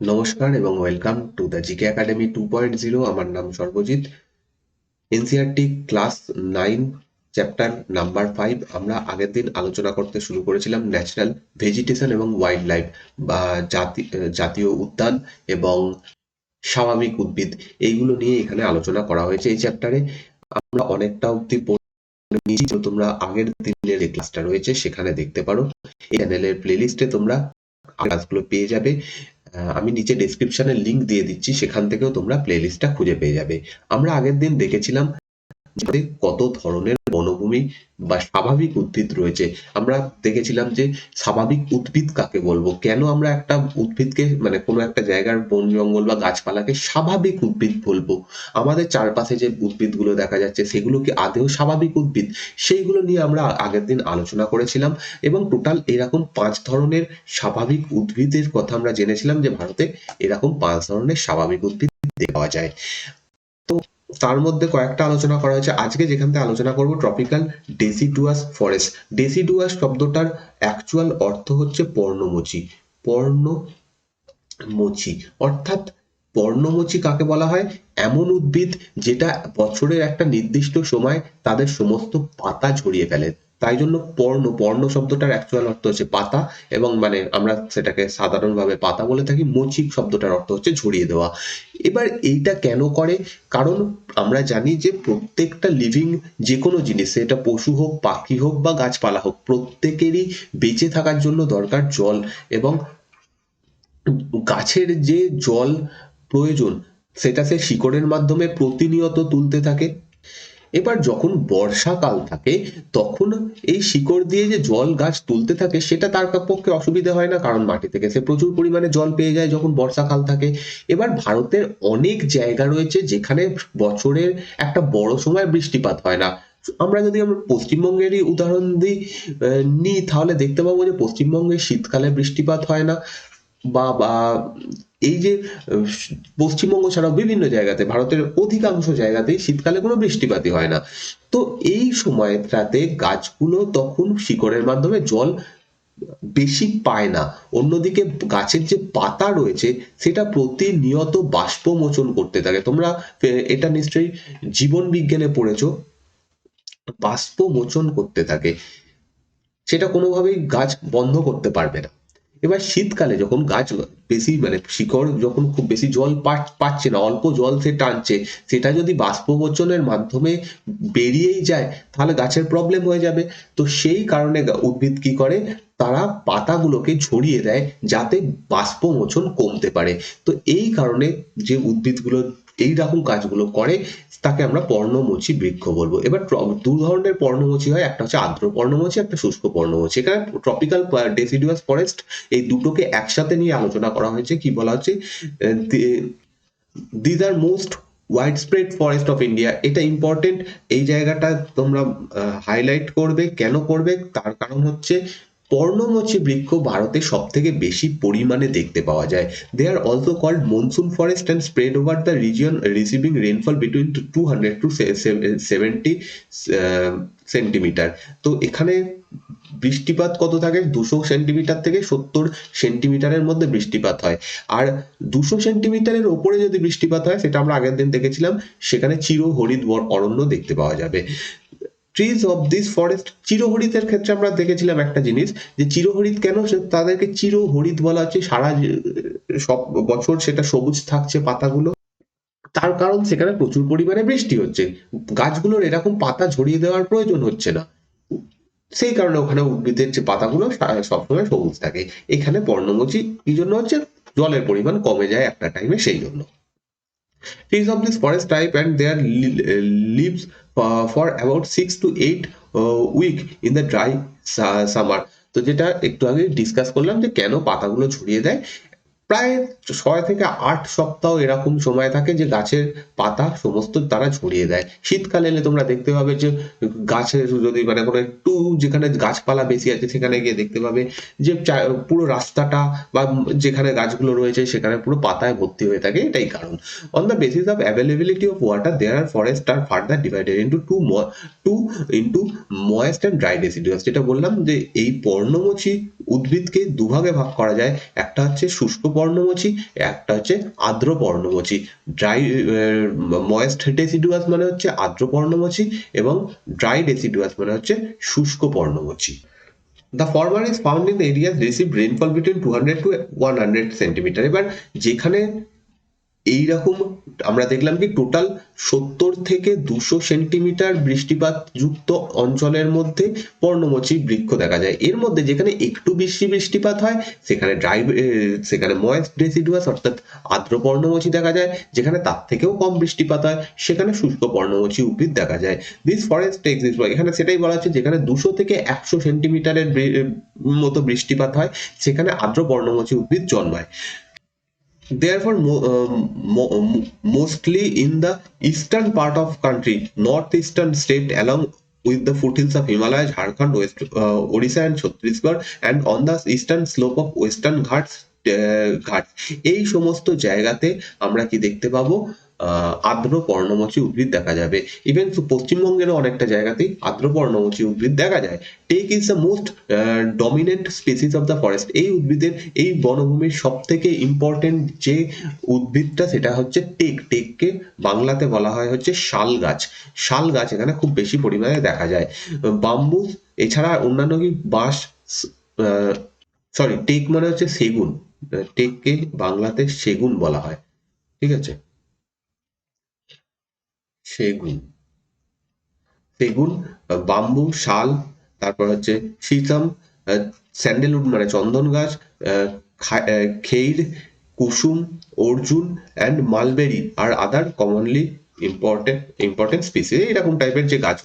নমস্কার এবং welcome to the GK academy 2.0। আমার নাম Sarbajit. NCERT class 9 chapter number 5 আমরা আগের দিন আলোচনা করতে শুরু করেছিলাম ন্যাচারাল ভেজিটেশন এবং ওয়াইল্ড লাইফ বা জাতীয় উদ্যান এবং স্বাভাবিক উদ্ভিদ, এইগুলো নিয়ে এখানে আলোচনা করা হয়েছে এই চ্যাপ্টারে। আমরা অনেকটা অব্দি নিয়েছি, তোমরা আগের দিনের যে ক্লাসটা রয়েছে সেখানে দেখতে পারো। এই চ্যানেলের প্লেলিস্টে তোমরা ক্লাসগুলো পেয়ে যাবে। আমি নিচে ডেসক্রিপশনে লিংক দিয়ে দিচ্ছি, সেখান থেকেও তোমরা প্লেলিস্টটা খুঁজে পেয়ে যাবে। আমরা আগের দিন দেখেছিলাম যে কত ধরনের বনভূমি বা স্বাভাবিক উদ্ভিদ রয়েছে। আমরা দেখেছিলাম যে স্বাভাবিক উদ্ভিদ কাকে বলবো, কেন আমরা একটা উদ্ভিদকে মানে কোনো একটা জায়গার বন জঙ্গল বা গাছপালাকে স্বাভাবিক উদ্ভিদ বলবো। আমাদের চারপাশে যে উদ্ভিদগুলো দেখা যাচ্ছে সেগুলো কি আদৌ স্বাভাবিক উদ্ভিদ, সেইগুলো নিয়ে আমরা আগের দিন আলোচনা করেছিলাম। এবং টোটাল এরকম 5 ধরনের স্বাভাবিক উদ্ভিদের কথা আমরা জেনেছিলাম, যে ভারতে এরকম 5 ধরনের স্বাভাবিক উদ্ভিদ পাওয়া যায়। তো তার মধ্যে কয়েকটা আলোচনা করা হয়েছে। আজকে যেখান থেকে আলোচনা করব ট্রপিক্যাল ডেসিডুয়াস ফরেস্ট। ডেসিডুয়াস শব্দটার অ্যাকচুয়াল অর্থ হচ্ছে পর্ণমোচী। পর্ণমোচী অর্থাৎ পর্ণমোচী কাকে বলা হয়? এমন উদ্ভিদ যেটা বছরের একটা নির্দিষ্ট সময় তাদের সমস্ত পাতা ঝরিয়ে ফেলে, তাই জন্য পর্ণ শব্দটার অ্যাকচুয়াল অর্থ হচ্ছে পাতা, এবং মানে আমরা সেটাকে সাধারণভাবে পাতা বলে থাকি। মোচি শব্দটার অর্থ হচ্ছে ঝরিয়ে দেওয়া। এবার এইটা কেন করে? কারণ আমরা জানি যে প্রত্যেকটা লিভিং যে কোনো জিনিস, সেটা পশু হোক, পাখি হোক বা গাছপালা হোক, প্রত্যেকেরই বেঁচে থাকার জন্য দরকার জল, এবং গাছের যে জল প্রয়োজন সেটা সে শিকড়ের মাধ্যমে প্রতিনিয়ত তুলতে থাকে। এবার যখন বর্ষাকাল থাকে তখন এই শিকড় দিয়ে যে জল গাছ তুলতে থাকে সেটা তার পক্ষে অসুবিধা হয় না, কারণ মাটি থেকে সে প্রচুর পরিমাণে জল পেয়ে যায় যখন বর্ষাকাল থাকে। এবার ভারতের অনেক জায়গা রয়েছে যেখানে বছরের একটা বড় সময় বৃষ্টিপাত হয় না। আমরা যদি আমরা পশ্চিমবঙ্গেরই উদাহরণ নিই, তাহলে দেখতে পাবো যে পশ্চিমবঙ্গে শীতকালে বৃষ্টিপাত হয় না। বা বা এই যে পশ্চিমবঙ্গ ছাড়াও বিভিন্ন জায়গাতে, ভারতের অধিকাংশ জায়গাতেই শীতকালে কোনো বৃষ্টিপাতই হয় না। তো এই সময়টাতে গাছগুলো তখন শিকড়ের মাধ্যমে জল বেশি পায় না। অন্যদিকে গাছের যে পাতা রয়েছে সেটা প্রতিনিয়ত বাষ্পমোচন করতে থাকে। তোমরা এটা নিশ্চয়ই জীবন বিজ্ঞানে পড়েছো, বাষ্পমোচন করতে থাকে, সেটা কোনোভাবেই গাছ বন্ধ করতে পারবে না। এবার শীতকালে যখন গাছ বেশি মানে শিকড় যখন খুব বেশি জল পাচ্ছে না, অল্প জল সে টানছে, সেটা যদি বাষ্পমোচনের মাধ্যমে বেরিয়েই যায় তাহলে গাছের প্রবলেম হয়ে যাবে। তো সেই কারণে উদ্ভিদ কি করে, তারা পাতাগুলোকে ঝরিয়ে দেয় যাতে বাষ্পমোচন কমতে পারে। তো এই কারণে যে উদ্ভিদগুলো এইরকম কাজগুলো করে তাকে আমরা পর্ণমোচী বৃক্ষ বলবো। এবার দু ধরনের পর্ণমোচী হয়, একটা হচ্ছে আর্দ্র পর্ণমোচী, একটা শুষ্ক পর্ণমোচী। এখানে ট্রপিক্যাল ডেসিডুয়াস ফরেস্ট এই দুটোকে একসাথে নিয়ে আলোচনা করা হয়েছে। কি বলা হচ্ছে, these are most wide spread forest of India. এটা ইম্পর্টেন্ট, এই জায়গাটা তোমরা হাইলাইট করবে। কেন করবে? তার কারণ হচ্ছে পর্ণমোচী বৃক্ষ ভারতে সব থেকে বেশি পরিমাণে দেখতে পাওয়া যায়। They are also called monsoon forest and spread over the region receiving rainfall between 200 to 70 centimetre. তো এখানে বৃষ্টিপাত কত থাকে? 200 সেন্টিমিটার থেকে 70 সেন্টিমিটারের মধ্যে বৃষ্টিপাত হয়। আর 200 সেন্টিমিটারের ওপরে যদি বৃষ্টিপাত হয়, সেটা আমরা আগের দিন দেখেছিলাম, সেখানে চিরহরিৎ অরণ্য দেখতে পাওয়া যাবে। ট্রিজ অফ দিস ফরেস্ট, চিরহরিতের ক্ষেত্রে আমরা দেখেছিলাম একটা জিনিস, যে চিরহরিত কেন তাদেরকে চিরহরিত বলা হচ্ছে, সারা সব বছর সেটা সবুজ থাকছে পাতাগুলো, তার কারণ সেখানে প্রচুর পরিমাণে বৃষ্টি হচ্ছে, গাছগুলোর এরকম পাতা ঝরিয়ে দেওয়ার প্রয়োজন হচ্ছে না। সেই কারণে ওখানে উদ্ভিদের যে পাতাগুলো সবসময় সবুজ থাকে। এখানে পর্ণমোচী কি জন্য হচ্ছে, জলের পরিমাণ কমে যায় একটা টাইমে, সেই জন্য। Trees of this forest type and their leaves for about 6 to 8 week in the dry summer. তো যেটা একটু আগে ডিসকাস করলাম যে কেন পাতাগুলো ছড়িয়ে দেয়, প্রায় 6 থেকে 8 সপ্তাহ এরকম সময় থাকে যে গাছের পাতা সমস্ত তারা ঝরিয়ে দেয়। শীতকালে এলে তোমরা দেখতে পাবে যে গাছের যদি মানে কোনো একটু যেখানে গাছপালা বেশি আছে সেখানে গিয়ে দেখতে পাবে যে পুরো রাস্তাটা বা যেখানে গাছগুলো রয়েছে সেখানে পুরো পাতায় ভর্তি হয়ে থাকে। এটাই কারণ। On the basis of availability of water there are forest are further divided into two into moist and dry deciduous. যেটা বললাম যে এই পর্ণমোচী উদ্ভিদকে দুভাগে ভাগ করা যায়, একটা হচ্ছে শুষ্ক পর্ণমোচী, একটা হচ্ছে আর্দ্র পর্ণমোচী। ড্রাই ময়েস্ট ডেসিডুয়াস মানে হচ্ছে আর্দ্র পর্ণমোচী এবং ড্রাই ডেসিডুয়াস মানে হচ্ছে শুষ্ক পর্ণমোচী। The former is found in the areas received rainfall between 200 to 100 centimetre. এবার যেখানে এইরকম আমরা দেখলাম কি টোটাল 70 থেকে 200 সেন্টিমিটার বৃষ্টিপাত যুক্ত অঞ্চলের মধ্যে পর্ণমোচী বৃক্ষ দেখা যায়। এর মধ্যে যেখানে একটু বেশি বৃষ্টিপাত হয় সেখানে ময়েস্ট ডেসিডুয়াস অর্থাৎ আর্দ্র পর্ণমোচী দেখা যায়, যেখানে তার থেকেও কম বৃষ্টিপাত হয় সেখানে শুষ্ক পর্ণমোচী উদ্ভিদ দেখা যায়। দিস ফরেস্ট এক্সিস্ট, এখানে সেটাই বলা হচ্ছে যেখানে 200 থেকে 100 সেন্টিমিটারের মতো বৃষ্টিপাত হয় সেখানে আর্দ্র পর্ণমোচী উদ্ভিদ জন্মায়। Therefore, mostly in the eastern part of country, northeastern state along with the foothills of Himalayas, Jharkhand, Odisha and Chhattisgarh, and on the eastern slope of Western Ghats, এই সমস্ত জায়গাতে আমরা কি দেখতে পাবো, আর্দ্র পর্ণমোচী উদ্ভিদ দেখা যাবে। ইভেন পশ্চিমবঙ্গেরও অনেকটা জায়গাতেই আর্দ্র পর্ণমোচী উদ্ভিদ দেখা যায়। Teak is the most dominant species of the forest. এই উদ্ভিদের, এই বনভূমির সব থেকে ইম্পর্টেন্ট যে উদ্ভিদটা সেটা হচ্ছে টেক। টেককে বাংলাতে বলা হয় হচ্ছে শাল গাছ। শাল গাছ এখানে খুব বেশি পরিমাণে দেখা যায়। বাম্বু এছাড়া অন্যান্য কি বাঁশ, টেক মানে হচ্ছে সেগুন, টেককে বাংলাতে সেগুন বলা হয়, ঠিক আছে, সেগুন। সেগুন, বাম্বু, শাল, তারপর হচ্ছে শীতম, স্যান্ডেলউড মানে চন্দন গাছ, খেইর, কুসুম, অর্জুন and mulberry are other commonly important species. এরকম টাইপের যে গাছ,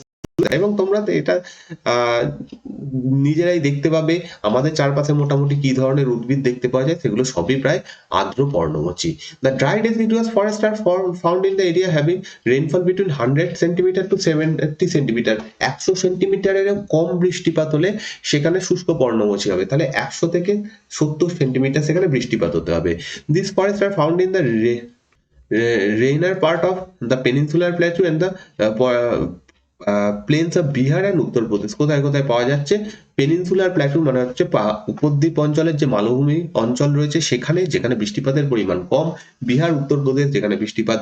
এবং তোমরা এটা নিজেরাই দেখতে পাবে আমাদের চারপাশে মোটামুটি কি ধরনের উদ্ভিদ দেখতে পাওয়া যায়, সেগুলো সবই প্রায় আর্দ্র পর্ণমোচী। The dry deciduous forests are found in the area having rainfall between 100 centimetre to 70 centimetre. 100 সেন্টিমিটারের কম বৃষ্টিপাত হলে সেখানে শুষ্ক পর্ণমোচী হবে, তাহলে 100 থেকে 70 সেন্টিমিটার সেখানে বৃষ্টিপাত হতে হবে। These forests are found in the rainer part of the peninsular plateau and the planes of Bihar and Uttar Pradesh. কোথায় কোথায় পাওয়া যাচ্ছে? পেনিনসুলার প্ল্যাটু মানে হচ্ছে উপদ্বীপ অঞ্চলের যে মালভূমি অঞ্চল রয়েছে সেখানে, যেখানে বৃষ্টিপাতের পরিমাণ কম। বিহার, উত্তরপ্রদেশ যেখানে বৃষ্টিপাত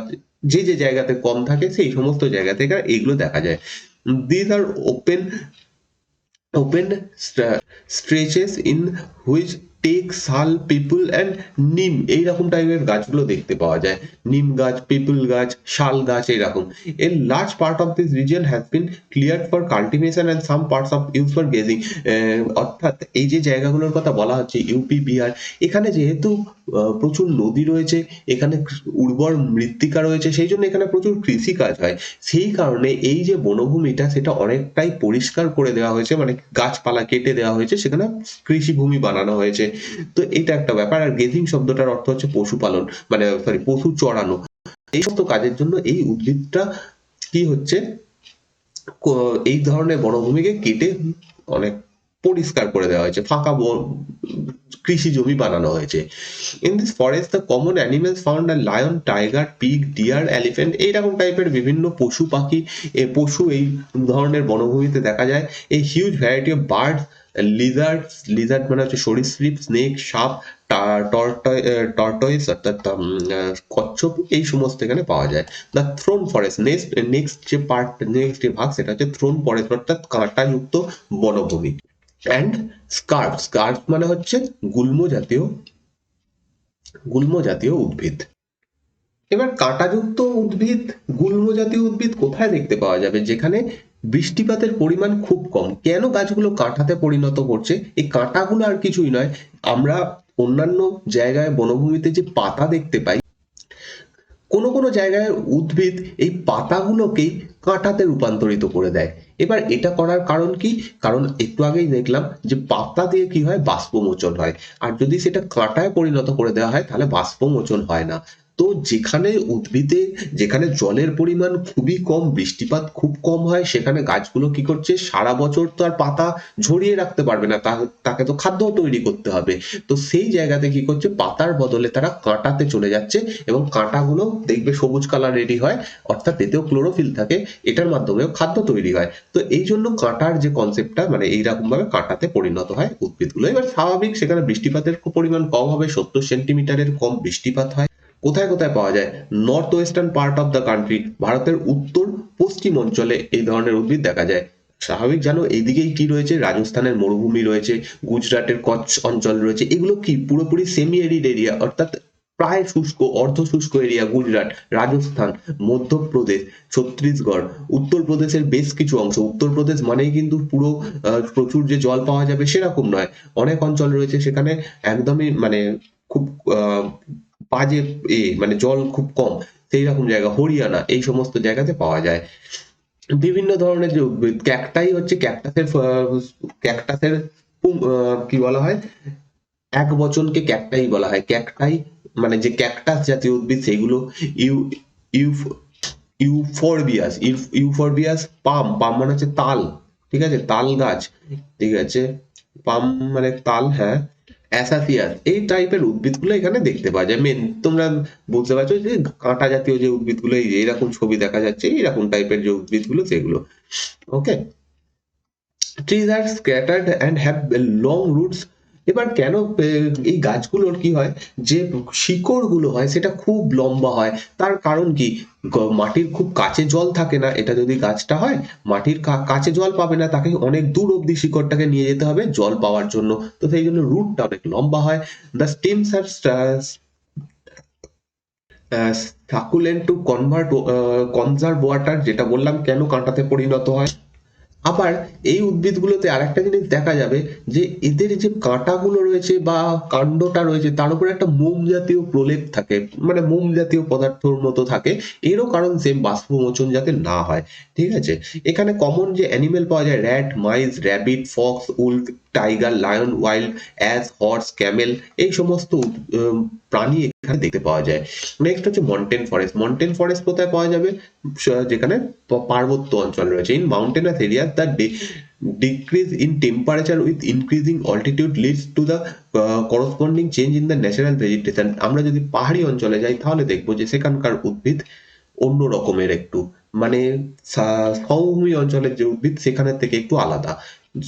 যে জায়গাতে কম থাকে সেই সমস্ত জায়গা থেকে এইগুলো দেখা যায়। This are open stretches in which teak, sal, peepal and নিম এইরকম টাইপের গাছগুলো দেখতে পাওয়া যায়। নিম গাছ, পিপুল গাছ, শাল গাছ এইরকম। A large part of this region has been cleared for cultivation and some parts of use for grazing. অর্থাৎ এই যে জায়গাগুলোর কথা বলা হচ্ছে ইউপি, বিহার, এখানে যেহেতু প্রচুর নদী রয়েছে, এখানে উর্বর মৃত্তিকা রয়েছে, সেই জন্য এখানে প্রচুর কৃষি কাজ হয়। সেই কারণে এই যে বনভূমিটা সেটা অনেকটাই পরিষ্কার করে দেওয়া হয়েছে, মানে গাছপালা কেটে দেওয়া হয়েছে, সেখানে কৃষিভূমি বানানো হয়েছে। তো এটা একটা ব্যাপার। আর গেজিং শব্দটার অর্থ হচ্ছে পশুপালন, মানে পশু চড়ানো। এই সমস্ত কাজের জন্য এই উদ্ভিদটা কি হচ্ছে, এই ধরনের বনভূমিকে কেটে অনেক পরিষ্কার করে দেওয়া হয়েছে, ফাঁকা কৃষি জমি বানানো হয়েছে। In this forest the common animals found are lion, tiger, pig, deer, elephant এইরকম টাইপের বিভিন্ন পশু পাখি, পশু এই ধরনের বনভূমিতে দেখা যায়। এই huge variety of birds, Lizaad মানে হচ্ছে সরীসৃপ, স্নেক, সাপ, টর্টয়েস অর্থাৎ কচ্ছপ, এই সমস্ত এখানে পাওয়া যায়। দ্য থ্রোন ফরেস্ট, নেক্সট যে ভাগ সেটা হচ্ছে থ্রোন ফরেস্ট অর্থাৎ কাঁটাযুক্ত বনভূমি। অ্যান্ড স্কার্ফ মানে হচ্ছে গুল্ম জাতীয় উদ্ভিদ। এবার কাঁটাযুক্ত উদ্ভিদ, গুল্ম জাতীয় উদ্ভিদ কোথায় দেখতে পাওয়া যাবে? যেখানে বৃষ্টিপাতের পরিমাণ খুব কম। কেন গাছগুলো কাঁটাতে পরিণত করছে? এই কাঁটাগুলো আর কিছুই নয়, আমরা অন্যান্য জায়গায় বনভূমিতে যে পাতা দেখতে পাই, কোনো জায়গায় উদ্ভিদ এই পাতাগুলোকেই কাঁটাতে রূপান্তরিত করে দেয়। এবার এটা করার কারণ কি? কারণ একটু আগেই দেখলাম যে পাতা দিয়ে কি হয়, বাষ্পমোচন হয়। আর যদি সেটা কাঁটায় পরিণত করে দেওয়া হয় তাহলে বাষ্পমোচন হয় না। তো যেখানে জলের পরিমাণ খুবই কম, বৃষ্টিপাত খুব কম হয়, সেখানে গাছগুলো কি করছে, সারা বছর তো আর পাতা ঝরিয়ে রাখতে পারবে না, তাকে তো খাদ্য তৈরি করতে হবে। তো সেই জায়গাতে কি করছে, পাতার বদলে তারা কাঁটাতে চলে যাচ্ছে, এবং কাঁটাগুলো দেখবে সবুজ কালার রেডি হয়, অর্থাৎ এতেও ক্লোরোফিল থাকে, এটার মাধ্যমেও খাদ্য তৈরি হয়। তো এই জন্য কাঁটার যে কনসেপ্টটা, মানে এইরকম ভাবে কাঁটাতে পরিণত হয় উদ্ভিদগুলো। এবার স্বাভাবিক সেখানে বৃষ্টিপাতের পরিমাণ কম হবে, 70 সেন্টিমিটারের কম বৃষ্টিপাত হয়। কোথায় কোথায় পাওয়া যায়? North western part of the country, ভারতের উত্তর পশ্চিম অঞ্চলে এই ধরনের উদ্ভিদ দেখা যায়। স্বাভাবিক জানো, এইদিকেই কি রয়েছে, রাজস্থানের মরুভূমি রয়েছে, গুজরাটের কচ্ছ অঞ্চল রয়েছে, এগুলো কি পুরোপুরি সেমি এরিড এরিয়া, অর্থাৎ প্রায় শুষ্ক, অর্ধ শুষ্ক এরিয়া। গুজরাট, রাজস্থান, মধ্যপ্রদেশ, ছত্তিশগড়, উত্তরপ্রদেশের বেশ কিছু অংশ। উত্তরপ্রদেশ মানেই কিন্তু পুরো প্রচুর যে জল পাওয়া যাবে সেরকম নয়, অনেক অঞ্চল রয়েছে সেখানে একদমই মানে খুব বাজে, মানে জল খুব কম, সেই রকম জায়গা। হরিয়ানা, এই সমস্ত জায়গাতে পাওয়া যায়। বিভিন্ন ধরনের যে উদ্ভিদ, ক্যাকটাই হচ্ছে ক্যাকটাসের কি বলা হয়, এক বচনকে ক্যাকটাই বলা হয়। ক্যাকটাই মানে যে ক্যাকটাস জাতীয় উদ্ভিদ সেইগুলো। ইউ ইউ ইউফরবিয়াস, ইউফরবিয়াস, পাম মানে হচ্ছে তাল, ঠিক আছে, তাল গাছ, ঠিক আছে, পাম মানে তাল, হ্যাঁ। অ্যাসাফিয়াস, এই টাইপের উদ্ভিদগুলো এখানে দেখতে পাওয়া যায়। তোমরা বুঝতে পারছো যে কাঁটা জাতীয় যে উদ্ভিদগুলো, এই যে এরকম ছবি দেখা যাচ্ছে, এইরকম টাইপের যে উদ্ভিদগুলো সেগুলো। Okay, trees are scattered and have long roots. এবার কেন এই গাছগুলোর কি হয়, যে শিকড় গুলো হয় সেটা খুব লম্বা হয়, তার কারণ কি, মাটির খুব কাছে জল থাকে না, এটা যদি গাছটা হয়, মাটির কাছে জল পাবে না, তাকে অনেক দূর অব্দি শিকড়টাকে নিয়ে যেতে হবে জল পাওয়ার জন্য, তো সেই জন্য রুটটা অনেক লম্বা হয়। The stems are succulent to conserve water, যেটা বললাম কেন কাঁটাতে পরিণত হয়। আবার এই উদ্ভিদগুলোতে আরেকটা জিনিস দেখা যাবে, যে এদের যে কাঁটাগুলো রয়েছে বা কাণ্ডটা রয়েছে, তার উপরে একটা মোম জাতীয় প্রলেপ থাকে, মানে মোম জাতীয় পদার্থর মতো থাকে। এরও কারণ সেম, বাষ্পমোচন যাতে না হয়, ঠিক আছে। এখানে কমন যে অ্যানিমেল পাওয়া যায়, rat, mice, rabbit, fox, wolf, tiger, lion, wild ass, horse, camel, এই সমস্ত প্রাণী এখানে দেখতে পাওয়া যায়। নেক্সট হচ্ছে মন্টেন ফরেস্ট। মন্টেন ফরেস্ট কোথায় পাওয়া যাবে, যেখানে পার্বত্য অঞ্চল রয়েছে। In mountainous area the decrease in temperature with increasing altitude leads to the corresponding change in the natural vegetation। আমরা যদি পাহাড়ি অঞ্চলে যাই তাহলে দেখবো যে সেখানকার উদ্ভিদ অন্য রকমের একটু, মানে সমভূমি অঞ্চলের যে উদ্ভিদ সেখানের থেকে একটু আলাদা,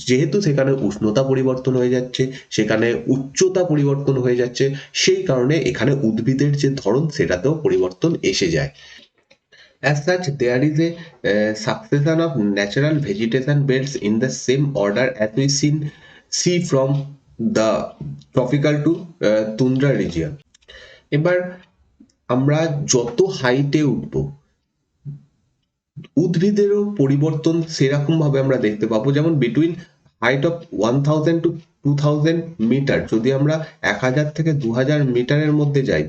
যেহেতু সেখানে উষ্ণতা পরিবর্তন হয়ে যাচ্ছে, সেখানে উচ্চতা পরিবর্তন হয়ে যাচ্ছে, সেই কারণে এখানে উদ্ভিদের যে ধরন সেটাতেও পরিবর্তন এসে যায়। As such, there is a succession of natural vegetation belts in the same order as we see from the tropical to tundra region। এবার আমরা যত হাইটে উঠবো, উদ্ভিদেরও পরিবর্তন সেরকম ভাবে আমরা দেখতে পাবো। যেমন between height of 1000 to 2000 metre, যদি আমরা 1000 থেকে 2000 মিটারের মধ্যে যাই,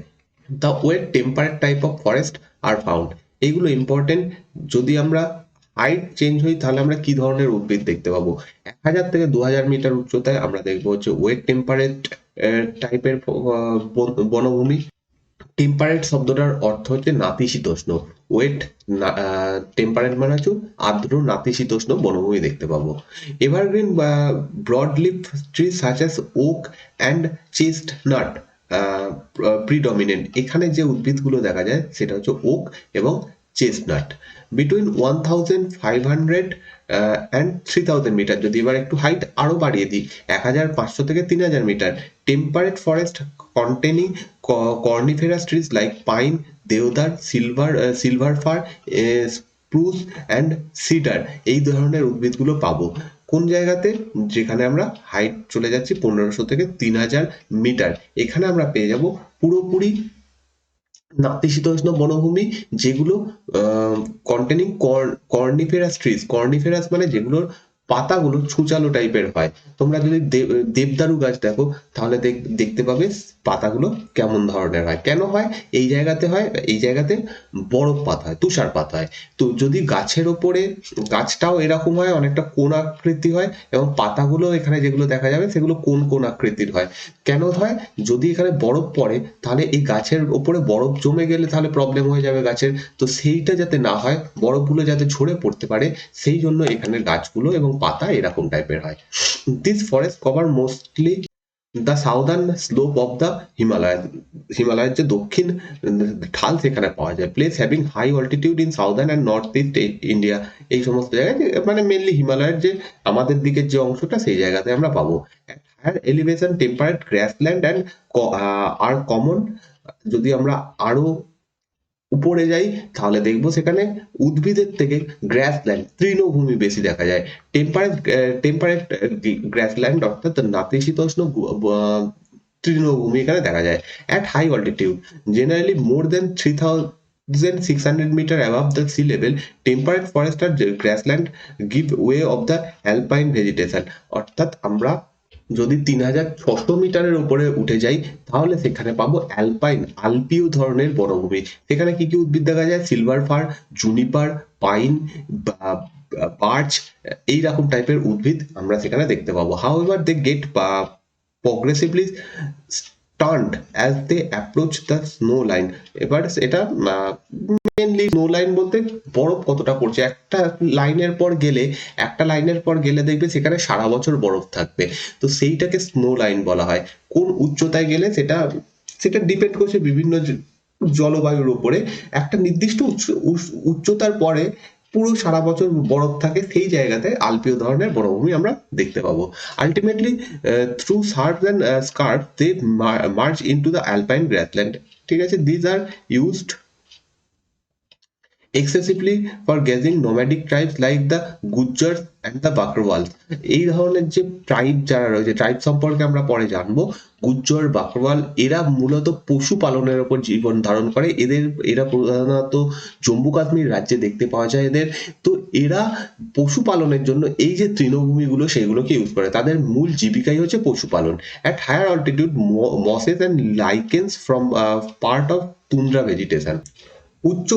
the wet temperate type of forest are found. এইগুলো ইম্পর্টেন্ট। যদি আমরা হাইট চেঞ্জ হই তাহলে আমরা কি ধরনের উদ্ভিদ দেখতে পাবো, 1000 থেকে 2000 মিটার উচ্চতায় আমরা দেখবো হচ্ছে ওয়েট টেম্পারেট টাইপের বনভূমি। টেম্পারেট শব্দটার অর্থ হচ্ছে নাতিশীতোষ্ণ। ওয়েট টেম্পারেট মানে হচ্ছে আর্দ্র নাতিশীতোষ্ণ বনভূমি দেখতে পাবো। এভারগ্রিন বা broadleaf tree such as oak and chestnut predominant. এখানে যে উদ্ভিদগুলো দেখা যায় সেটা হচ্ছে ওক এবং চেস্টনাট। বিটুইন 1500 অ্যান্ড 3000 মিটার, যদি এবার একটু হাইট আরো বাড়িয়ে দিই, 1500 থেকে 3000 metre, temperate forest containing coniferous trees like pine, deodar, silver fir, spruce and cedar, এই ধরনের উদ্ভিদগুলো পাবো। কোন জায়গাতে, যেখানে আমরা হাইট চলে যাচ্ছি 1500 থেকে 3000 মিটার, এখানে আমরা পেয়ে যাব পুরোপুরি নাতিশীতোষ্ণ বনভূমি, যেগুলো কন্টেনিং কর্নিফেরাস ট্রিজ। কর্নিফেরাস মানে যেগুলোর পাতাগুলো ছুচালো টাইপের হয়। তোমরা যদি দেবদারু গাছ দেখো তাহলে দেখতে পাবে পাতাগুলো কেমন ধরনের হয়, কেন হয় এই জায়গাতে হয়, এই জায়গাতে বরফপাত হয়, তুষারপাত হয়। তো যদি গাছের ওপরে, গাছটাও এরকম হয়, অনেকটা কোণ আকৃতি হয় এবং পাতাগুলো এখানে যেগুলো দেখা যাবে সেগুলো কোণ কোণ আকৃতির হয়। কেন হয়? যদি এখানে বরফ পড়ে তাহলে এই গাছের ওপরে বরফ জমে গেলে তাহলে প্রবলেম হয়ে যাবে গাছের। তো সেইটা যাতে না হয়, বরফগুলো যাতে ঝরে পড়তে পারে, সেই জন্য এখানের গাছগুলো এবং পাতা এরকম টাইপের হয়। This forest cover mostly the southern slope of the Himalaya. হিমালয়ের যে দক্ষিণ ঢাল সেখানে পাওয়া যায়। Place having high altitude in southern and north east India, এই সমস্ত জায়গায় মানে মেনলি হিমালয়ের যে আমাদের দিকের যে অংশটা সেই জায়গাতে আমরা পাবো। Higher elevation temperate grassland and are common. যদি আমরা আরো উপরে যাই তাহলে দেখবো সেখানে উদ্ভিদের থেকে গ্রাসল্যান্ড, তৃণভূমি বেশি দেখা যায়। টেম্পারেট গ্রাসল্যান্ড অর্থাৎ নাতিশীতোষ্ণ তৃণভূমি এখানে দেখা যায়। At high altitude generally more than 3,600 meter above the sea level, temperate forest or grassland give way of the alpine vegetation। অর্থাৎ আমরা যদি 3,600 মিটারের উপরে উঠে যাই তাহলে সেখানে পাবো অ্যালপাইন, আলপীয় ধরনের বনভূমি। সেখানে কি কি উদ্ভিদ দেখা যায়? Silver fir, juniper, pine, birch, এইরকম টাইপের উদ্ভিদ আমরা সেখানে দেখতে পাবো। However they get progressively stunned as they approach the snow line। এবার এটা মেনলি স্নো লাইন বলতে বরফ কতটা পড়ছে, একটা লাইনের পর গেলে, একটা লাইনের পর গেলে দেখবে সেখানে সারা বছর বরফ থাকবে। তো সেইটাকে স্নো লাইন বলা হয়। কোন উচ্চতায় গেলে সেটা সেটা ডিপেন্ড করছে বিভিন্ন জলবায়ুর উপরে। একটা নির্দিষ্ট উচ্চতার পরে পুরো সারা বছর বরফ থাকে, সেই জায়গাতে আলপীয় ধরনের বনভূমি আমরা দেখতে পাবো। Ultimately through shrubs and scrub they merge into the alpine grassland. ঠিক আছে, these are used excessively for grazing nomadic tribes like the Gujjars and the Bakrwals। এই ধরনের যে ট্রাইব যারা রয়েছে, ট্রাইব সম্পর্কে আমরা পরে জানবো। গুজ্জর, বাকরওয়াল এরা মূলত পশু পালনের উপর জীবন ধারণ করে। এরা প্রধানত জম্মু কাশ্মীর রাজ্যে দেখতে পাওয়া যায় এদের। তো এরা পশু পালনের জন্য এই যে তৃণভূমিগুলো সেগুলোকে ইউজ করে, তাদের মূল জীবিকাই হচ্ছে পশুপালন। At higher altitude mosses and lichens from part of tundra vegetation. উচ্চ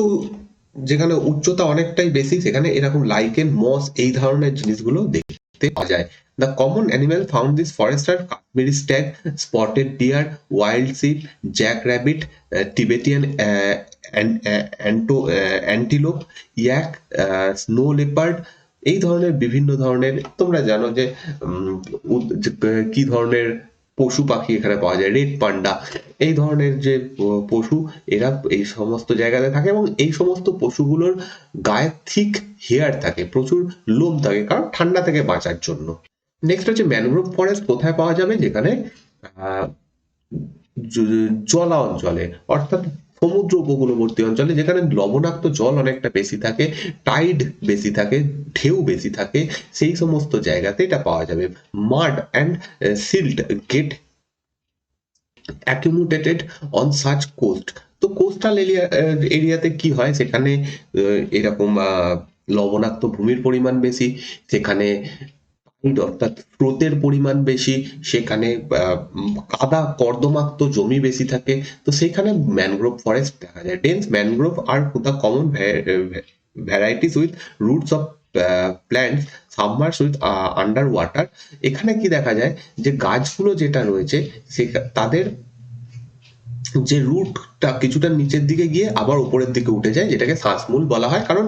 যেখানে উচ্চতা অনেকটাই বেশি সেখানে এরকম লাইকেন, মস এই ধরনের জিনিসগুলো দেখতে পাওয়া যায়। The common animal found this forest are Kashmiri stag, spotted deer, wild sheep, jack rabbit, Tibetan antelope, yak, snow leopard. এই ধরনের বিভিন্ন ধরনের, তোমরা জানো যে কি ধরনের পশু পাখি এখানে পাওয়া যায়, রেড পান্ডা, এই ধরনের যে পশু এরা এই সমস্ত জায়গাতে থাকে এবং এই সমস্ত পশুগুলোর গায়ে থিক হেয়ার থাকে, প্রচুর লোম থাকে, কারণ ঠান্ডা থেকে বাঁচার জন্য। নেক্সট হচ্ছে ম্যানগ্রোভ ফরেস্ট কোথায় পাওয়া যাবে? যেখানে জলা অঞ্চলে, অর্থাৎ সমুদ্র উপকূলবর্তী অঞ্চলে, যেখানে লবণাক্ত জল অনেকটা বেশি থাকে, টাইড বেশি থাকে, ঢেউ বেশি থাকে, সেই সমস্ত জায়গাতে এটা পাওয়া যাবে। Mud and silt get accumulated on such coast। তো কোস্টাল এরিয়াতে কি হয়? সেখানে এরকম লবণাক্ত ভূমির পরিমাণ বেশি, সেখানে অর্থাৎ স্রোতের পরিমাণ বেশি, সেখানে কাদা কর্দমাক্ত জমি বেশি থাকে। তো সেখানে ম্যানগ্রোভ ফরেস্ট দেখা যায়। Dense mangrove are the common varieties with roots of plants submerge with under water. এখানে কি দেখা যায় যে গাছগুলো যেটা রয়েছে তাদের যে রুটটা কিছুটা নিচের দিকে গিয়ে আবার উপরের দিকে উঠে যায়, যেটাকে শ্বাসমূল বলা হয়। কারণ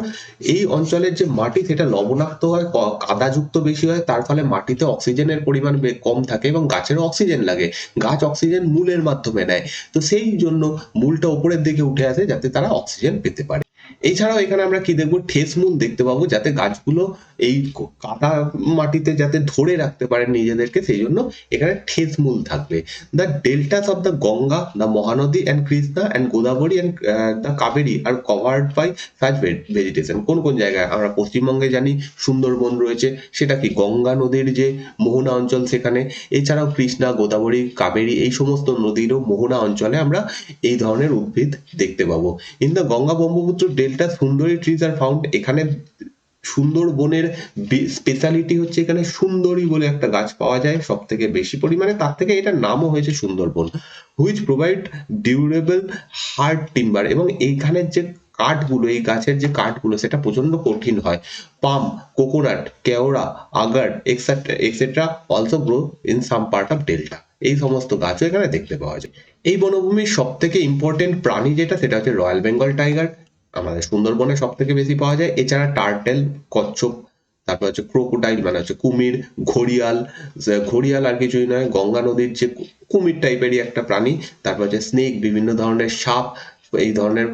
এই অঞ্চলের যে মাটি সেটা লবণাক্ত হয়, কাদাযুক্ত বেশি হয়, তার ফলে মাটিতে অক্সিজেনের পরিমাণ কম থাকে এবং গাছেরও অক্সিজেন লাগে। গাছ অক্সিজেন মূলের মাধ্যমে নেয়। তো সেই জন্য মূলটা উপরের দিকে উঠে আসে যাতে তারা অক্সিজেন পেতে পারে। এছাড়াও এখানে আমরা কি দেখবো? ঠেস মূল দেখতে পাবো, যাতে গাছগুলো এই কাদা মাটিতে যাতে ধরে রাখতে পারে নিজেদেরকে, সেই জন্য এখানে ঠেস মূল থাকবে। The deltas of the Ganga, the Mahanadi and Krishna and Godavari and the Kaveri are covered by such vegetation. কোন কোন জায়গায়? আমরা পশ্চিমবঙ্গে জানি সুন্দরবন রয়েছে, সেটা কি গঙ্গা নদীর যে মোহনা অঞ্চল সেখানে। এছাড়াও কৃষ্ণা, গোদাবরী, কাবেরী এই সমস্ত নদীরও মোহনা অঞ্চলে আমরা এই ধরনের উদ্ভিদ দেখতে পাবো। In the Ganga Brahmaputra delta সুন্দরী ট্রিজ আর ফাউন্ড। এখানে সুন্দরবনের স্পেশালিটি হচ্ছে এখানে সুন্দরী বলে একটা গাছ পাওয়া যায় সব থেকে বেশি পরিমাণে, তার থেকে এটার নামও হয়েছে Sundarban, which provide durable hard timber. এবং এইখানের যে কাঠগুলো, এই গাছের যে কাঠগুলো সেটা প্রচন্ড কঠিন হয়। পাম, কোকোনাট, কেওড়া, agar etcetera etcetera also grow in some part of delta. এই সমস্ত গাছও এখানে দেখতে পাওয়া যায়। এই বনভূমির সব থেকে ইম্পর্টেন্ট প্রাণী যেটা, সেটা হচ্ছে রয়্যাল বেঙ্গল টাইগার, আমাদের সুন্দরবনে সব থেকে বেশি পাওয়া যায়। এছাড়া টার্টেল, কচ্ছপ, তারপর হচ্ছে ক্রোকোডাইল মানে হচ্ছে কুমির, ঘড়িয়াল, ঘড়িয়াল আর কিছুই নয়, গঙ্গা নদীর যে কুমির টাইপেরই একটা প্রাণী। তারপর হচ্ছে স্নেক, বিভিন্ন ধরনের সাপ, এই ধরনের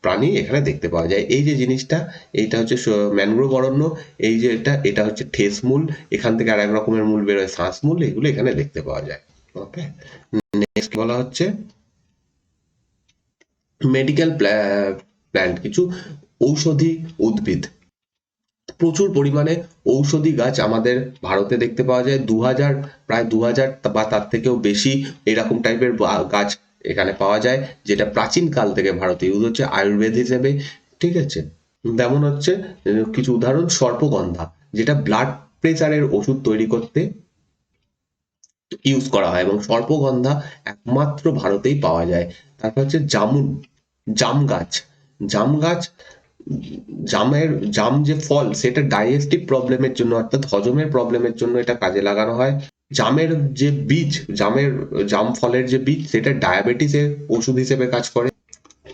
প্রাণী এখানে দেখতে পাওয়া যায়। এই যে জিনিসটা, এইটা হচ্ছে ম্যানগ্রোভ অরণ্য। এই যে এটা হচ্ছে ঠেস মূল, এখান থেকে আর এক রকমের মূল বেরোয় শ্বাস মূল, এগুলো এখানে দেখতে পাওয়া যায়। ওকে, নেক্সট বলা হচ্ছে মেডিকেল প্ল্যান্ট, কিছু ঔষধি উদ্ভিদ। প্রচুর পরিমাণে ঔষধি গাছ আমাদের ভারতে দেখতে পাওয়া যায়। প্রায় 2000 বা তার থেকেও বেশি এরকম টাইপের গাছ এখানে পাওয়া যায়, যেটা প্রাচীন কাল থেকে ভারতে ইউজ হচ্ছে আয়ুর্বেদ হিসেবে। ঠিক আছে, যেমন হচ্ছে কিছু উদাহরণ, সর্পগন্ধা, যেটা ব্লাড প্রেসারের ওষুধ তৈরি করতে ইউজ করা হয়, এবং সর্পগন্ধা একমাত্র ভারতেই পাওয়া যায়। তারপর হচ্ছে জাম গাছ। জাম গাছ, জাম যে ফল, সেটা ডাইজেস্টিভ প্রবলেমের জন্য, অর্থাৎ হজমের প্রবলেমের জন্য এটা কাজে লাগানো হয়। জামের যে বীজ, জাম ফলের যে বীজ, সেটা ডায়াবেটিসের ওষুধ হিসেবে কাজ করে।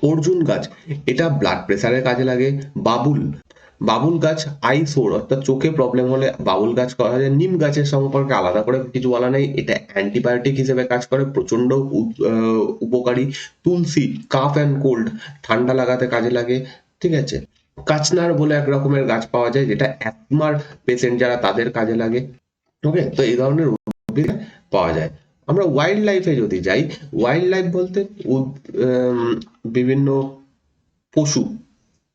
অর্জুন গাছ, এটা ব্লাড প্রেসারের কাজে লাগে। বাবুল বাবুল গাছ আই সোর, অর্থাৎ চোখে প্রবলেম হলে বাবুল গাছ করা যায়। নিম গাছের সম্পর্কে আলাদা করে কিছু বলা নেই, এটা অ্যান্টিবায়োটিক হিসেবে কাজ করে, প্রচন্ড উপকারী। তুলসী, কাফ অ্যান্ড কোল্ড, ঠান্ডা লাগাতে কাজে লাগে। ঠিক আছে, কাচনার বলে এক রকমের গাছ পাওয়া যায়, যেটা অ্যাথমার পেশেন্ট যারা, তাদের কাজে লাগে। ওকে, তো এই ধরনের উদ্ভিদ পাওয়া যায়। আমরা ওয়াইল্ড লাইফে যদি যাই, ওয়াইল্ড লাইফ বলতে বিভিন্ন পশু,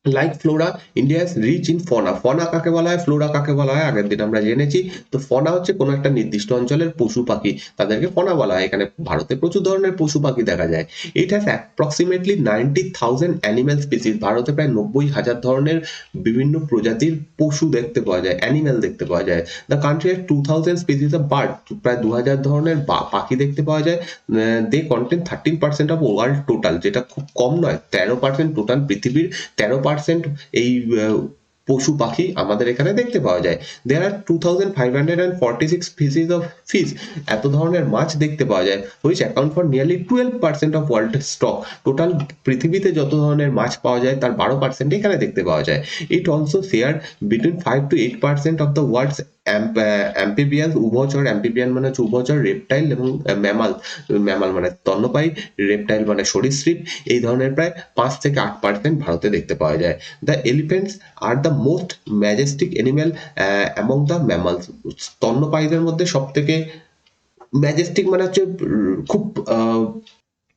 like flora, India is rich in fauna. Fauna কাকে বলা হয়, ফ্লোরা কাকে বলা হয়, আগের দিন আমরা জেনেছি। তো ফনা হচ্ছে কোনো একটা নির্দিষ্ট অঞ্চলের পশু পাখি, তাদেরকে ফনা বলা হয়। এখানে ভারতে প্রচুর ধরনের পশু পাখি দেখা যায়। It has approximately 90,000 animal species. ভারতে প্রায় 90,000 ধরনের বিভিন্ন প্রজাতির পশু দেখতে পাওয়া যায়, অ্যানিম্যাল দেখতে পাওয়া যায়। The country has 2000 species of bird. প্রায় 2000 ধরনের পাখি দেখতে পাওয়া যায়। দে কন্টেন 13% অফ ওয়ার্ল্ড টোটাল, যেটা খুব কম নয়। 13% টোটাল পৃথিবীর 13% এই পশু পাখি আমাদের এখানে দেখতে পাওয়া যায়। দেয়ার আর 2546 স্পিসিস অফ ফিশ। এত ধরনের মাছ দেখতে পাওয়া যায়, which account for nearly 12% of world stock. Total পৃথিবীতে যত ধরনের মাছ পাওয়া যায় তার 12% এখানে দেখতে পাওয়া যায়। It also share between 5 to 8% of the world's amphibian, উভচর, অ্যাম্পিবিয়ান মানে হচ্ছে উভচর, রেপটাইল এবং ম্যামাল, ম্যামাল মানে স্তন্যপায়ী, রেপটাইল মানে সরীসৃপ, এই ধরনের প্রায় 5 থেকে 8% ভারতে দেখতে পাওয়া যায়। The elephants are the most majestic animal among the mammals. স্তন্যপায়ীদের মধ্যে সব থেকে ম্যাজেস্টিক মানে হচ্ছে খুব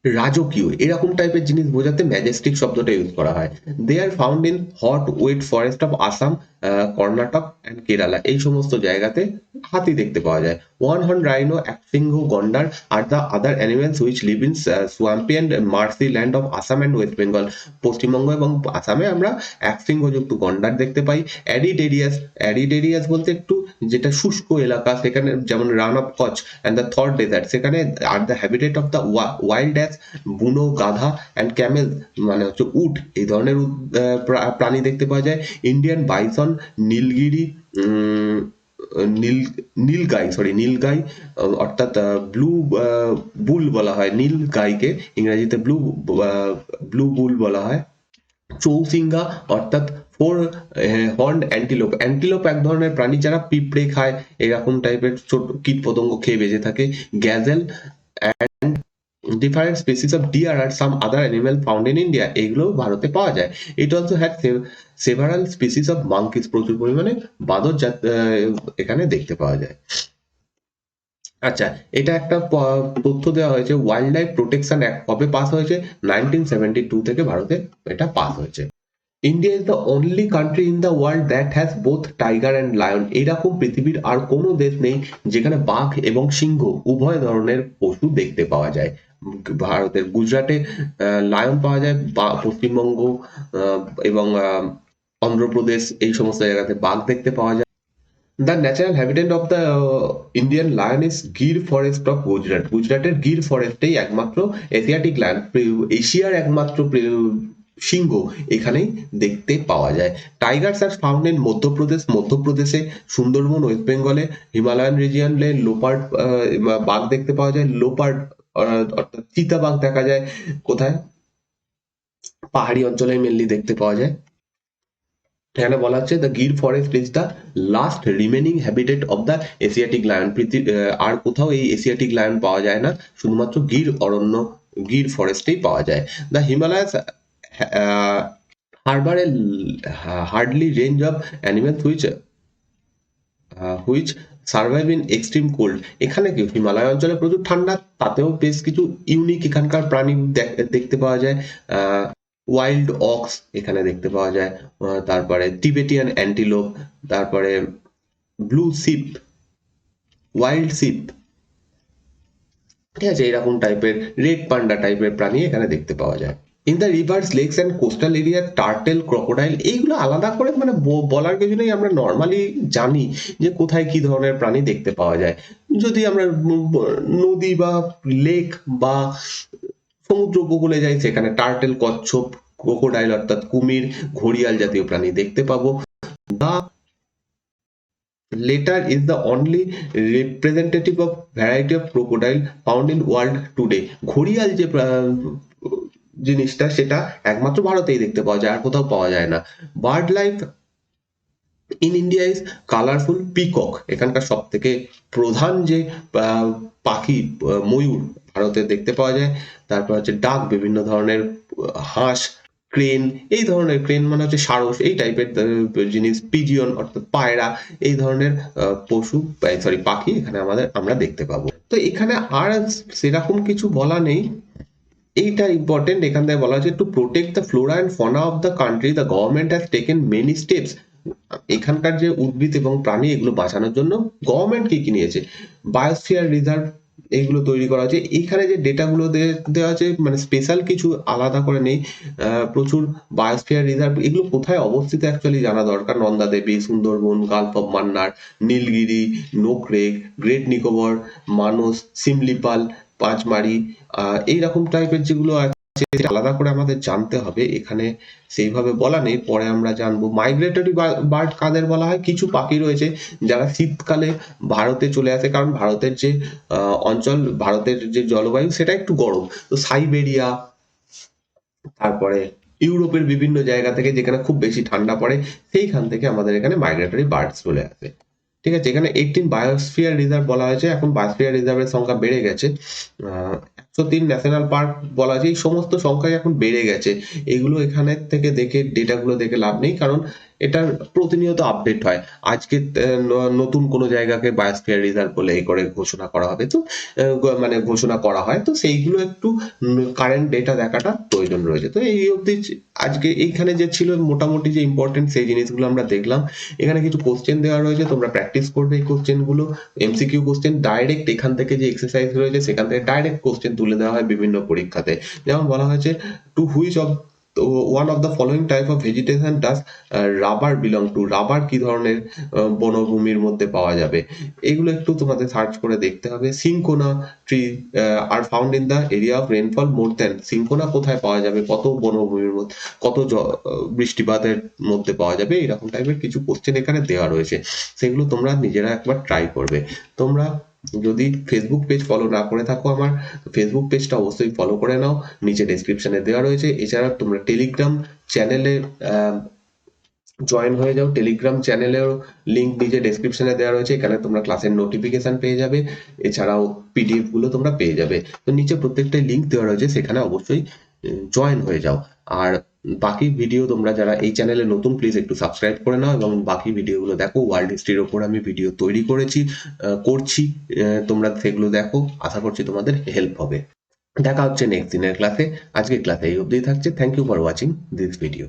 রাজকীয়, এরকম টাইপের জিনিস বোঝাতে ম্যাজেস্টিক শব্দটা ইউজ করা হয়। They are found in hot wet forest of Assam, Karnataka and Kerala. এই সমস্ত জায়গাতে হাতি দেখতে পাওয়া যায়। ওয়ান হর্ন রাইনো, একশৃঙ্গ গন্ডার are the other animals which live in swampy and marshy land of Assam and West Bengal. Paschimbanga এবং আসামে আমরা একশৃঙ্গযুক্ত গন্ডার দেখতে পাই। অ্যারিড এরিয়াস বলতে একটু যেটা শুষ্ক এলাকা, সেখানে যেমন Rann of Kutch and the Thar desert, সেখানে are the habitat of the wild ass বুনো, গাধা অ্যান্ড ক্যামেল মানে হচ্ছে উট, এই ধরনের প্রাণী দেখতে পাওয়া যায়। ইন্ডিয়ান বাইসন, নীলগিরি, নীলগাই, অর্থাৎ ব্লু বুল বলা হয় নীল গাইকে, ইংরেজিতে ব্লু বুল বলা হয়। চৌসিঙ্গা অর্থাৎ ফোর হর্ন অ্যান্টিলোপ। অ্যান্টিলোপ এক ধরনের প্রাণী যারা পিঁপড়ে খায়, এরকম টাইপের ছোট কীট পতঙ্গ খেয়ে বেঁচে থাকে। Gazelle and different species of deer are some other animal found in India, এগুলো ভারতে পাওয়া যায়। It also had several species of monkeys, প্রচুর পরিমাণে বাঁদর এখানে দেখতে পাওয়া যায়। আচ্ছা, এটা একটা তথ্য দেওয়া হয়েছে, ওয়াইল্ড লাইফ প্রোটেকশন অ্যাক্ট কবে পাস হয়েছে, 1972 থেকে ভারতে এটা পাস হয়েছে। India is the only country in the world that has both tiger and lion. এরকম পৃথিবীর আর কোনো দেশ নেই যেখানে বাঘ এবং সিংহ উভয় ধরনের পশু দেখতে পাওয়া যায়। ভারতের গুজরাটে লায়ন পাওয়া যায়, পশ্চিমবঙ্গ এবং অন্ধ্রপ্রদেশ এই সমস্ত জায়গাতে বাঘ দেখতে পাওয়া যায়। The natural habitat of the Indian lion is Gir forest of Gujarat. গুজরাটের গির ফরেস্টেই একমাত্র এশিয়াটিক লায়ন, এশিয়ার একমাত্র সিংহ এখানেই দেখতে পাওয়া যায়। Tigers R found in Madhya Pradesh, মধ্যপ্রদেশে সুন্দরবন, ওয়েস্ট বেঙ্গলে হিমালয়ান রিজিয়নে লোপার্ড বাঘ দেখতে পাওয়া যায়। লোপার্ড অর্থাৎ চিতা বাঘ দেখা যায় কোথায়? পাহাড়ি অঞ্চলে মেনলি দেখতে পাওয়া যায়। এখানে বলা হচ্ছে the Gir forest is the last remaining habitat of the Asiatic lion. আর কোথাও এই এশিয়াটিক লায়ন পাওয়া যায় না, শুধুমাত্র গির অরণ্য, গির ফরেস্টেই পাওয়া যায়। The Himalayas harbour a hardly range of animals which survive in extreme cold. এখানে কি হিমালয় অঞ্চলে প্রচুর ঠান্ডা, তাতেও বেশ কিছু ইউনিক এখানকার প্রাণী দেখতে পাওয়া যায়। ওয়াইল্ড অক্স এখানে দেখতে পাওয়া যায়, তারপরে টিবেটিয়ান অ্যান্টিলোপ, তারপরে ব্লু শিপ, ওয়াইল্ড শিপ, ঠিক আছে, এরকম টাইপের রেড পান্ডা টাইপের প্রাণী এখানে দেখতে পাওয়া যায়। In the rivers, lakes and coastal area turtle, crocodile, এইগুলো আলাদা করে মানে বলার কিছু নেই, আমরা নর্মালি জানি যে কোথায় কি ধরনের প্রাণী দেখতে পাওয়া যায়। যদি আমরা নদী বা লেক বা সমুদ্র উপকূলে যাই, সেখানে টার্টেল, কচ্ছপ, ক্রোকোডাইল অর্থাৎ কুমির, ঘড়িয়াল জাতীয় প্রাণী দেখতে পাবো। The latter is the only representative of variety of crocodile found in world today. ঘড়িয়াল যে জিনিসটা সেটা একমাত্র ভারতেই দেখতে পাওয়া যায়, আর কোথাও পাওয়া যায় না। Bird life in India is colourful peacock. এখানকার সব থেকে প্রধান যে পাখি ময়ূর ভারতে দেখতে পাওয়া যায়। তারপর হচ্ছে ডাক, বিভিন্ন ধরনের হাঁস, ক্রেন, এই ধরনের, ক্রেন মানে হচ্ছে সারস, এই টাইপের জিনিস, পিজিয়ন অর্থাৎ পায়রা, এই ধরনের পশু, সরি পাখি এখানে আমরা দেখতে পাবো। তো এখানে আর সেরকম কিছু বলা নেই, এইটা ইম্পর্টেন্ট। এখান থেকে বলা হচ্ছে to protect the flora and fauna of the country the government has taken many steps. এখানকার যে উদ্ভিদ এবং প্রাণী এগুলো বাঁচানোর জন্য গভর্নমেন্ট কি কি নিয়েছে? বায়োস্ফিয়ার রিজার্ভ এইগুলো তৈরি করা হচ্ছে। এইখানে যে ডেটাগুলো দেওয়া আছে মানে স্পেশাল কিছু আলাদা করে নেই। প্রচুর বায়োস্ফিয়ার রিজার্ভ, এগুলো কোথায় অবস্থিত অ্যাকচুয়ালি জানা দরকার। Nanda Devi, Sundarban, gulf of Mannar, Nilgiri, Nokrek, great Nicobar, Manas, Similipal, Pachmarhi, এইরকম টাইপের যেগুলো আছে আলাদা করে আমাদের জানতে হবে। এখানে সেইভাবে বলা নেই, পরে আমরা জানবো। মাইগ্রেটরি বার্ড কাদের বলা হয়? কিছু পাখি রয়েছে যারা শীতকালে ভারতে চলে আসে, কারণ ভারতের যে অঞ্চল, ভারতের যে জলবায়ু সেটা একটু গরম, তো সাইবেরিয়া, তারপরে ইউরোপের বিভিন্ন জায়গা থেকে যেখানে খুব বেশি ঠান্ডা পড়ে, সেইখান থেকে আমাদের এখানে মাইগ্রেটরি বার্ডস চলে আসে। ঠিক আছে, এখানে 18 বায়োস্ফিয়ার রিজার্ভ বলা হয়েছে, এখন বায়োস্ফিয়ার রিজার্ভের সংখ্যা বেড়ে গেছে। 103 ন্যাশনাল পার্ক বলা হয়েছে, এই সমস্ত সংখ্যায় এখন বেড়ে গেছে। এগুলো এখানে থেকে দেখে, ডেটাগুলো দেখে লাভ নেই, কারণ এটার প্রতিনিয়ত আপডেট হয়। আজকে নতুন কোনো জায়গাকে বায়োস্ফিয়ার রিজার্ভ বলে এই করে ঘোষণা করা হবে, তো মানে ঘোষণা করা হয়, তো সেইগুলো একটু কারেন্ট ডেটা দেখাটা প্রয়োজন রয়েছে। তো এই অবধি আজকে এইখানে যে ছিল মোটামুটি যে ইম্পর্টেন্ট সেই জিনিসগুলো আমরা দেখলাম। এখানে কিছু কোশ্চেন দেওয়া রয়েছে, তোমরা প্র্যাকটিস করবে এই কোশ্চেনগুলো। এমসিকিউ কোশ্চেন ডাইরেক্ট এখান থেকে যে এক্সারসাইজ রয়েছে সেখান থেকে ডাইরেক্ট কোশ্চেন তুলে দেওয়া হয় বিভিন্ন পরীক্ষাতে। যেমন বলা হয়েছে to which of one of the following type of vegetation does rubber belong to. Rubber কি ধরনের বনভূমির মধ্যে পাওয়া যাবে, এগুলো একটু তোমাদের সার্চ করে দেখতে হবে। Cinchona tree R found in the area of rainfall more than. Cinchona কোথায় পাওয়া যাবে, কত বনভূমির মধ্যে, কত বৃষ্টিপাতের মধ্যে পাওয়া যাবে, এরকম টাইপের কিছু কোশ্চেন এখানে দেওয়া রয়েছে, সেগুলো তোমরা নিজেরা একবার ট্রাই করবে। তোমরা যদি ফেসবুক পেজ ফলো না করে থাকো, আমার ফেসবুক পেজটা অবশ্যই ফলো করে নাও, নিচে ডেসক্রিপশনে দেওয়া রয়েছে। এছাড়া তোমরা টেলিগ্রাম চ্যানেলে জয়েন হয়ে যাও, টেলিগ্রাম চ্যানেলের লিংক নিচে ডেসক্রিপশনে দেওয়া রয়েছে, এখানে তোমরা ক্লাসের নোটিফিকেশন পেয়ে যাবে, এছাড়াও পিডিএফ গুলো তোমরা পেয়ে যাবে। তো নিচে প্রত্যেকটা লিংক দেওয়া রয়েছে, সেখানে অবশ্যই জয়েন হয়ে যাও। আর বাকি ভিডিও তোমরা যারা এই চ্যানেলে নতুন, প্লিজ একটু সাবস্ক্রাইব করে নাও এবং বাকি ভিডিওগুলো দেখো। ওয়ার্ল্ড হিস্ট্রির ওপর আমি ভিডিও তৈরি করছি, তোমরা সেগুলো দেখো, আশা করছি তোমাদের হেল্প হবে। দেখা হচ্ছে নেক্সট দিনের ক্লাসে। আজকে ক্লাসে এই অবধি থাকছে। Thank you for watching this video.